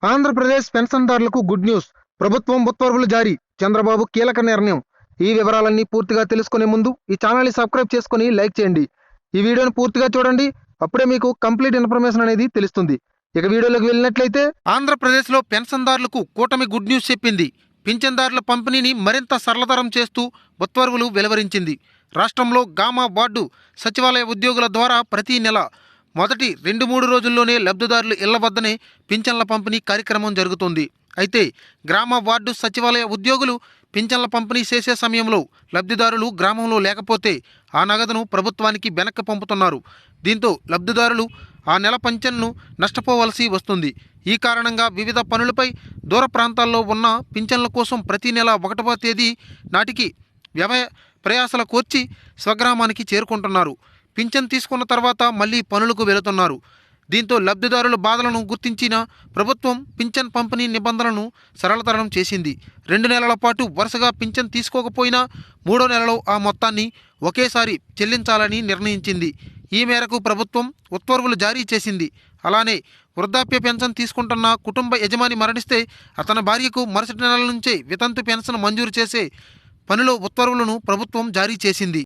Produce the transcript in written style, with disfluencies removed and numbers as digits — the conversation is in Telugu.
Andhra Pradesh పెన్షన్దారులకు good news. ప్రభుత్వం ఉత్తర్వులు జారీ. చంద్రబాబు కీలక నిర్ణయం. ఈ వివరాలన్నీ పూర్తిగా తెలుసుకునే ముందు ఈ ఛానల్ని సబ్స్క్రైబ్ చేసుకుని లైక్ చేయండి. ఈ వీడియోని పూర్తిగా చూడండి. అప్పుడే మీకు కంప్లీట్ ఇన్ఫర్మేషన్ అనేది తెలుస్తుంది. ఇక వీడియోలోకి వెళ్ళినట్లయితే ఆంధ్రప్రదేశ్లో పెన్షన్దారులకు కూటమి గుడ్ న్యూస్ చెప్పింది. పింఛన్దారుల పంపిణీని మరింత సరళతరం చేస్తూ ఉత్తర్వులు వెలువరించింది. రాష్ట్రంలో గామా వార్డు సచివాలయ ఉద్యోగుల ద్వారా ప్రతి నెల మొదటి 2-3 రోజుల్లోనే లబ్ధిదారుల ఇళ్ల వద్దనే పింఛన్ల పంపిణీ కార్యక్రమం జరుగుతుంది. అయితే గ్రామ వార్డు సచివాలయ ఉద్యోగులు పింఛన్ల పంపిణీ చేసే సమయంలో లబ్ధిదారులు గ్రామంలో లేకపోతే ఆ నగదును ప్రభుత్వానికి వెనక్కి పంపుతున్నారు. దీంతో లబ్ధిదారులు ఆ నెల పింఛన్ను నష్టపోవలసి వస్తుంది. ఈ కారణంగా వివిధ పనులపై దూర ప్రాంతాల్లో ఉన్న పింఛన్ల కోసం ప్రతి నెల 1వ తేదీ నాటికి వ్యయ ప్రయాసల కోర్చి స్వగ్రామానికి చేరుకుంటున్నారు. పింఛన్ తీసుకున్న తర్వాత మళ్ళీ పనులకు వెళుతున్నారు. దీంతో లబ్ధిదారుల బాధలను గుర్తించిన ప్రభుత్వం పింఛన్ పంపిణీ నిబంధనలను సరళతరం చేసింది. 2 నెలల పాటు వరుసగా పింఛన్ తీసుకోకపోయినా 3వ నెలలో ఆ మొత్తాన్ని ఒకేసారి చెల్లించాలని నిర్ణయించింది. ఈ మేరకు ప్రభుత్వం ఉత్తర్వులు జారీ చేసింది. అలానే వృద్ధాప్య పెన్షన్ తీసుకుంటున్న కుటుంబ యజమాని మరణిస్తే అతని భార్యకు మరుసటి నెలల నుంచే వితంతు పెన్షన్ మంజూరు చేసే పనిలో ఉత్తర్వులను ప్రభుత్వం జారీ చేసింది.